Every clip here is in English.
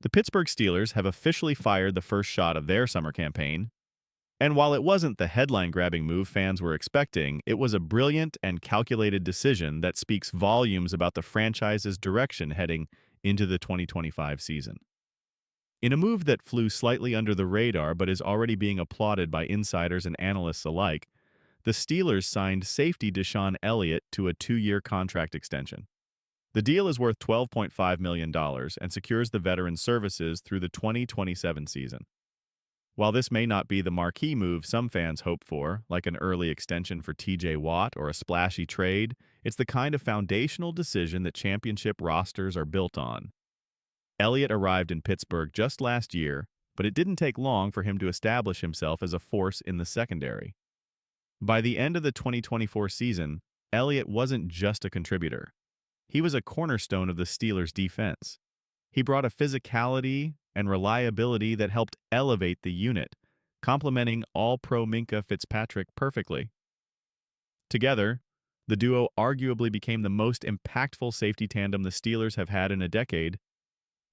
The Pittsburgh Steelers have officially fired the first shot of their summer campaign, and while it wasn't the headline-grabbing move fans were expecting, it was a brilliant and calculated decision that speaks volumes about the franchise's direction heading into the 2025 season. In a move that flew slightly under the radar but is already being applauded by insiders and analysts alike, the Steelers signed safety DeShon Elliott to a 2-year contract extension. The deal is worth $12.5 million and secures the veteran's services through the 2027 season. While this may not be the marquee move some fans hope for, like an early extension for TJ Watt or a splashy trade, it's the kind of foundational decision that championship rosters are built on. Elliott arrived in Pittsburgh just last year, but it didn't take long for him to establish himself as a force in the secondary. By the end of the 2024 season, Elliott wasn't just a contributor. He was a cornerstone of the Steelers' defense. He brought a physicality and reliability that helped elevate the unit, complementing All-Pro Minkah Fitzpatrick perfectly. Together, the duo arguably became the most impactful safety tandem the Steelers have had in a decade,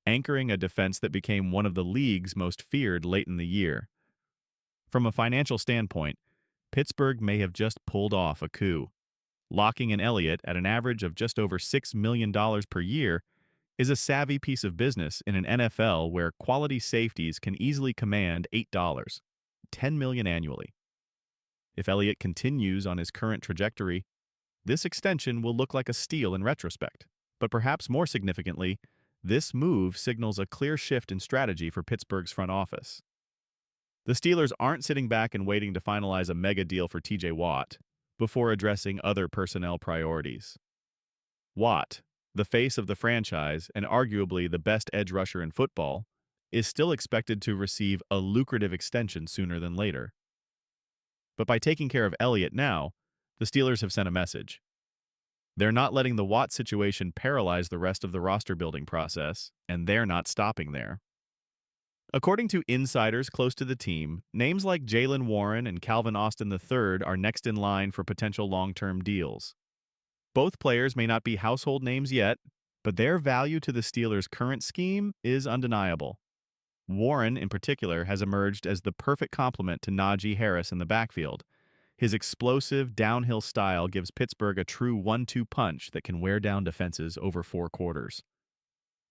anchoring a defense that became one of the league's most feared late in the year. From a financial standpoint, Pittsburgh may have just pulled off a coup. Locking in Elliott at an average of just over $6 million per year is a savvy piece of business in an NFL where quality safeties can easily command $8, $10 million annually. If Elliott continues on his current trajectory, this extension will look like a steal in retrospect. But perhaps more significantly, this move signals a clear shift in strategy for Pittsburgh's front office. The Steelers aren't sitting back and waiting to finalize a mega deal for TJ Watt before addressing other personnel priorities. Watt, the face of the franchise and arguably the best edge rusher in football, is still expected to receive a lucrative extension sooner than later. But by taking care of Elliott now, the Steelers have sent a message. They're not letting the Watt situation paralyze the rest of the roster-building process, and they're not stopping there. According to insiders close to the team, names like Jaylen Warren and Calvin Austin III are next in line for potential long-term deals. Both players may not be household names yet, but their value to the Steelers' current scheme is undeniable. Warren, in particular, has emerged as the perfect complement to Najee Harris in the backfield. His explosive, downhill style gives Pittsburgh a true 1-2 punch that can wear down defenses over 4 quarters.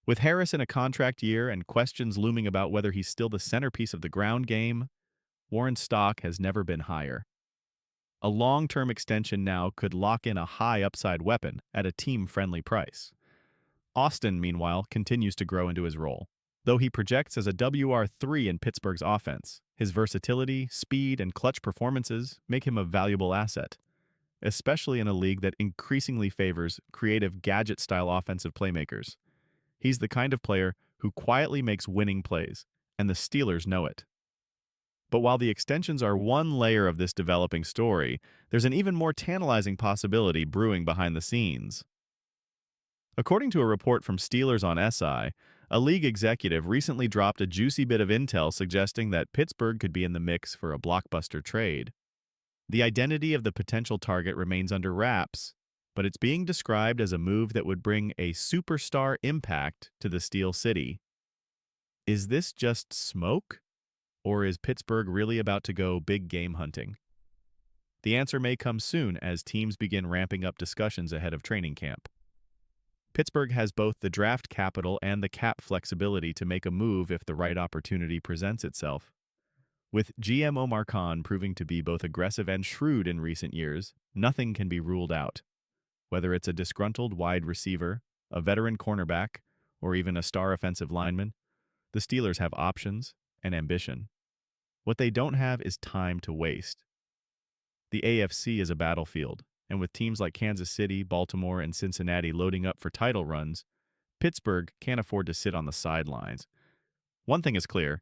With Harris in a contract year and questions looming about whether he's still the centerpiece of the ground game, Warren's stock has never been higher. A long-term extension now could lock in a high upside weapon at a team-friendly price. Austin, meanwhile, continues to grow into his role. Though he projects as a WR3 in Pittsburgh's offense, his versatility, speed, and clutch performances make him a valuable asset, especially in a league that increasingly favors creative gadget-style offensive playmakers. He's the kind of player who quietly makes winning plays, and the Steelers know it. But while the extensions are one layer of this developing story, there's an even more tantalizing possibility brewing behind the scenes. According to a report from Steelers on SI, a league executive recently dropped a juicy bit of intel suggesting that Pittsburgh could be in the mix for a blockbuster trade. The identity of the potential target remains under wraps, but it's being described as a move that would bring a superstar impact to the Steel City. Is this just smoke? Or is Pittsburgh really about to go big game hunting? The answer may come soon as teams begin ramping up discussions ahead of training camp. Pittsburgh has both the draft capital and the cap flexibility to make a move if the right opportunity presents itself. With GM Omar Khan proving to be both aggressive and shrewd in recent years, nothing can be ruled out. Whether it's a disgruntled wide receiver, a veteran cornerback, or even a star offensive lineman, the Steelers have options and ambition. What they don't have is time to waste. The AFC is a battlefield, and with teams like Kansas City, Baltimore, and Cincinnati loading up for title runs, Pittsburgh can't afford to sit on the sidelines. One thing is clear,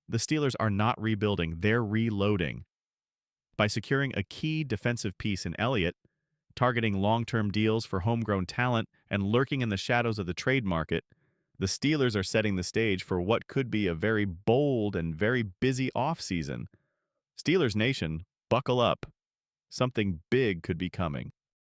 the Steelers are not rebuilding, they're reloading. By securing a key defensive piece in Elliott, targeting long-term deals for homegrown talent, and lurking in the shadows of the trade market, the Steelers are setting the stage for what could be a very bold and very busy offseason. Steelers Nation, buckle up. Something big could be coming.